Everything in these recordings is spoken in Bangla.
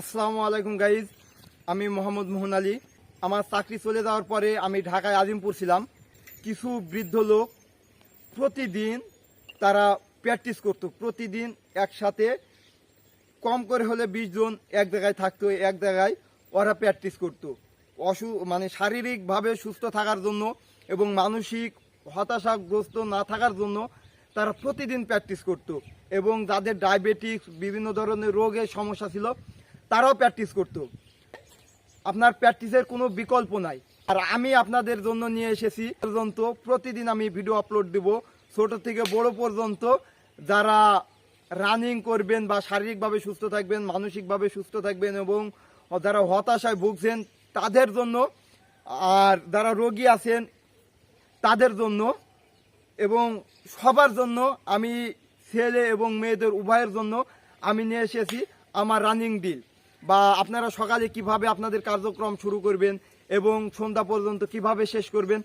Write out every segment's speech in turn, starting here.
আসসালামু আলাইকুম গাইজ, আমি মোহাম্মদ মোহন আলী। আমার চাকরি চলে যাওয়ার পরে আমি ঢাকায় আজিমপুর ছিলাম। কিছু বৃদ্ধ লোক প্রতিদিন তারা প্র্যাকটিস করতো, প্রতিদিন একসাথে কম করে হলে 20 জন এক জায়গায় থাকতো, এক জায়গায় ওরা প্র্যাকটিস করতো মানে শারীরিকভাবে সুস্থ থাকার জন্য এবং মানসিক হতাশাগ্রস্ত না থাকার জন্য তারা প্রতিদিন প্র্যাকটিস করতো। এবং যাদের ডায়াবেটিক্স বিভিন্ন ধরনের রোগের সমস্যা ছিল তারাও প্র্যাকটিস করতো। আপনার প্র্যাকটিসের কোনো বিকল্প নাই। আর আমি আপনাদের জন্য নিয়ে এসেছি পর্যন্ত প্রতিদিন আমি ভিডিও আপলোড দেব, ছোট থেকে বড় পর্যন্ত। যারা রানিং করবেন বা শারীরিকভাবে সুস্থ থাকবেন, মানসিকভাবে সুস্থ থাকবেন এবং যারা হতাশায় ভুগছেন তাদের জন্য, আর যারা রোগী আছেন তাদের জন্য এবং সবার জন্য, আমি ছেলে এবং মেয়েদের উভয়ের জন্য আমি নিয়ে এসেছি আমার রানিং ডিল। বা আপনারা সকালে কিভাবে আপনাদের কার্যক্রম শুরু করবেন এবং সন্ধ্যা পর্যন্ত কিভাবে শেষ করবেন,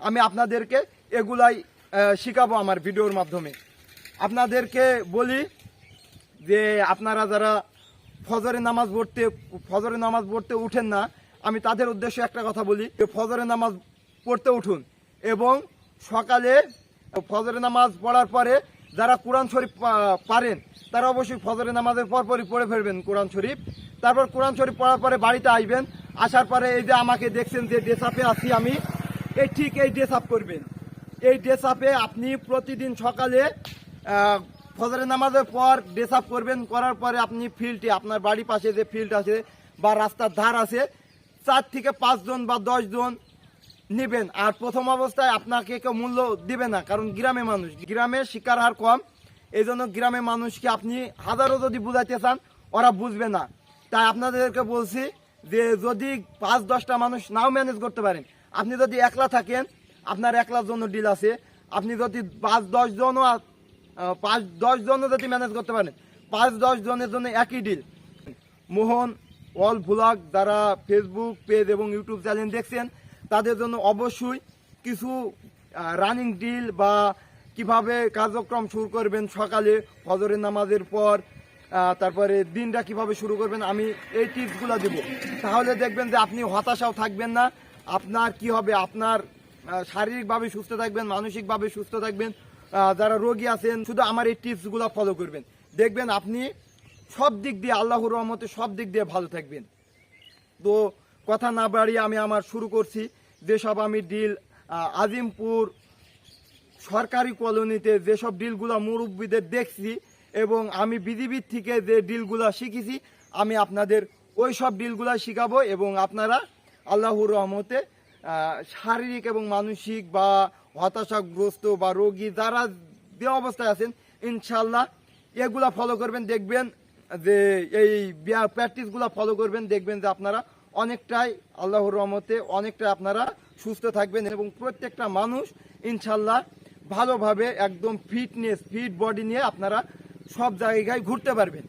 আমি আপনাদেরকে এগুলাই শেখাবো আমার ভিডিওর মাধ্যমে। আপনাদেরকে বলি যে আপনারা যারা ফজরের নামাজ পড়তে উঠেন না, আমি তাদের উদ্দেশ্যে একটা কথা বলি যে ফজরের নামাজ পড়তে উঠুন এবং সকালে ফজরের নামাজ পড়ার পরে যারা কোরআন শরীফ পারেন তারা অবশ্যই ফজরের নামাজের পরপরই পড়ে ফেলবেন কোরআন শরীফ। তারপর কোরআন শরীফ পড়ার পরে বাড়িতে আসবেন, আসার পরে এই যে আমাকে দেখছেন যে ড্রেস আপে আছি আমি, এই ঠিক এই ড্রেস আপ করবেন। এই ড্রেস আপে আপনি প্রতিদিন সকালে ফজরের নামাজের পর ড্রেস আপ করবেন। করার পরে আপনি ফিল্ডে, আপনার বাড়ির পাশে যে ফিল্ড আছে বা রাস্তার ধার আছে, 4 থেকে 5 জন বা 10 জন নেবেন। আর প্রথম অবস্থায় আপনাকে কেউ মূল্য দিবে না, কারণ গ্রামে মানুষ, গ্রামে শিক্ষার হার কম। এই জন্য গ্রামে মানুষকে আপনি হাজারও যদি বুঝাইতে চান ওরা বুঝবে না। তাই আপনাদেরকে বলছি যে যদি 5-10টা মানুষ নাও ম্যানেজ করতে পারেন, আপনি যদি একলা থাকেন আপনার একলার জন্য ডিল আছে। আপনি যদি 5-10 জনও যদি ম্যানেজ করতে পারেন, 5-10 জনের জন্য একই ডিল। মোহন অল ভ্লগ যারা ফেসবুক পেজ এবং ইউটিউব চ্যানেল দেখছেন তাদের জন্য অবশ্যই কিছু রানিং ডিল বা কিভাবে কার্যক্রম শুরু করবেন সকালে ফজরের নামাজের পর, তারপরে দিনটা কিভাবে শুরু করবেন, আমি এই টিপসগুলো দেব। তাহলে দেখবেন যে আপনি হতাশাও থাকবেন না। আপনার কি হবে, আপনার শারীরিকভাবে সুস্থ থাকবেন, মানসিকভাবে সুস্থ থাকবেন। যারা রোগী আছেন শুধু আমার এই টিপসগুলো ফলো করবেন, দেখবেন আপনি সব দিক দিয়ে, আল্লাহর রহমতে সব দিক দিয়ে ভালো থাকবেন। তো কথা না বাড়িয়ে আমি আমার শুরু করছি। যেসব আমি ডিল আজিমপুর সরকারি কলোনিতে যেসব ডিলগুলো মুরব্বীদের দেখছি এবং আমি বিজিবির থেকে যে ডিলগুলো শিখেছি, আমি আপনাদের ওই সব ডিলগুলো শিখাবো। এবং আপনারা আল্লাহর রহমতে শারীরিক এবং মানসিক বা হতাশাগ্রস্ত বা রোগী যারা যে অবস্থায় আছেন, ইনশাল্লাহ এগুলা ফলো করবেন। দেখবেন যে এই প্র্যাকটিসগুলো ফলো করবেন, দেখবেন যে আপনারা অনেকটাই আল্লাহর রহমতে অনেকটাই আপনারা সুস্থ থাকবেন এবং প্রত্যেকটা মানুষ ইনশাল্লাহ ভালোভাবে একদম ফিট বডি নিয়ে আপনারা সব জায়গায় ঘুরতে পারবেন।